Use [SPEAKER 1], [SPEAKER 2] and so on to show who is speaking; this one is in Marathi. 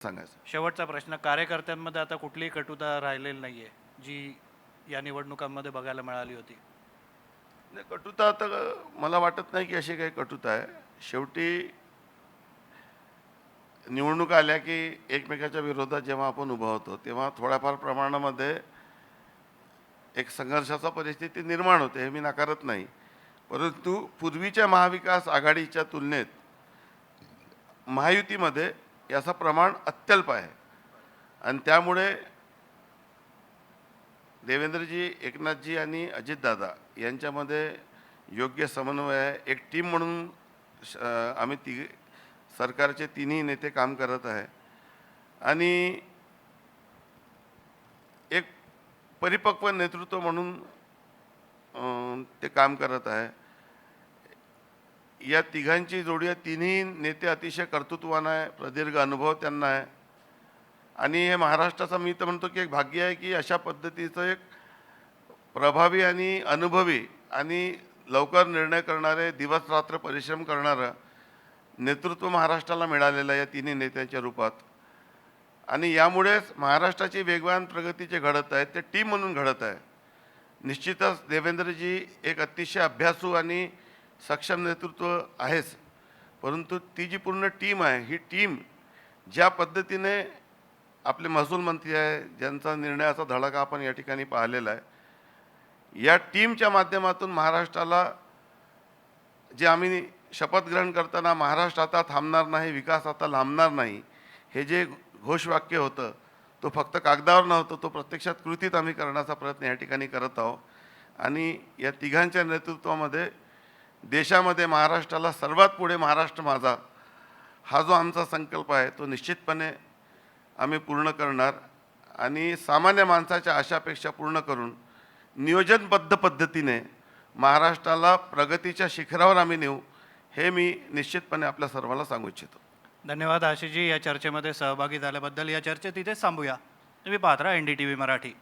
[SPEAKER 1] सांगायचं.
[SPEAKER 2] शेवटचा प्रश्न, कार्यकर्त्यांमध्ये आता कुठलीही कटुता राहिलेली नाहीये जी या निवडणुकांमध्ये बघायला मिळाली होती?
[SPEAKER 1] नाही, कटुता तर मला वाटत नाही की अशी काही कटुता आहे. शेवटी निवडणुका आल्या की एकमेकाच्या विरोधात जेव्हा आपण उभं होतो तेव्हा थोड्याफार प्रमाणामध्ये एक संघर्षाचा परिस्थिती निर्माण होते, हे मी नाकारत नाही. परंतु पूर्वीच्या महाविकास आघाडीच्या तुलनेत महायुतीमध्ये याचं प्रमाण अत्यल्प आहे आणि त्यामुळे देवेंद्रजी, एकनाथजी आणि अजितदादा यांच्यामध्ये योग्य समन्वय आहे. एक टीम म्हणून आम्ही सरकारचे तिन्ही नेते काम करत आहे आणि एक परिपक्व नेतृत्व म्हणून ते काम करत आहे. या तिघांची जोडी आहे. तिन्ही नेते अतिशय कर्तृत्ववान आहे, प्रदीर्घ अनुभव त्यांना आहे आणि हे महाराष्ट्राचं मी तर म्हणतो की एक भाग्य आहे की अशा पद्धतीचं एक प्रभावी आणि अनुभवी आणि लवकर निर्णय करणारे, दिवस रात्र परिश्रम करणारं नेतृत्व महाराष्ट्राला मिळालेलं आहे या तिन्ही नेत्यांच्या रूपात. आणि यामुळेच महाराष्ट्राची वेगवान प्रगतीचे घडत आहे, ते टीम म्हणून घडत आहे. निश्चितच देवेंद्रजी एक अतिशय अभ्यासू आणि सक्षम नेतृत्व आहेच, परंतु ती जी पूर्ण टीम आहे, ही टीम ज्या पद्धतीने आपले महसूल मंत्री आहे, ज्यांचा निर्णयाचा धडाका आपण या ठिकाणी पाहिलेला आहे, या टीमच्या माध्यमातून महाराष्ट्राला जे आम्ही शपथ ग्रहण करताना महाराष्ट्र आता थांबणार नाही, विकास आता लांबणार नाही, हे जे घोषवाक्य होतं, तो फक्त कागदावर नव्हतं, तो प्रत्यक्षात कृतीत आम्ही करण्याचा प्रयत्न या ठिकाणी करत आहोत. आणि या तिघांच्या नेतृत्वामध्ये देशामध्ये महाराष्ट्राला सर्वात पुढे महाराष्ट्र माझा हा जो आमचा संकल्प आहे, तो निश्चितपणे आम्ही पूर्ण करणार आणि सामान्य माणसाच्या आशापेक्षा पूर्ण करून नियोजनबद्ध पद्धतीने महाराष्ट्राला प्रगतीच्या शिखरावर आम्ही नेऊ, हे मी निश्चितपणे आपल्या सर्वांना सांगू इच्छितो.
[SPEAKER 2] धन्यवाद आशिषजी, या चर्चेमध्ये सहभागी झाल्याबद्दल. या चर्चेत इथेच थांबूया. तुम्ही पाहत राहा NDTV मराठी.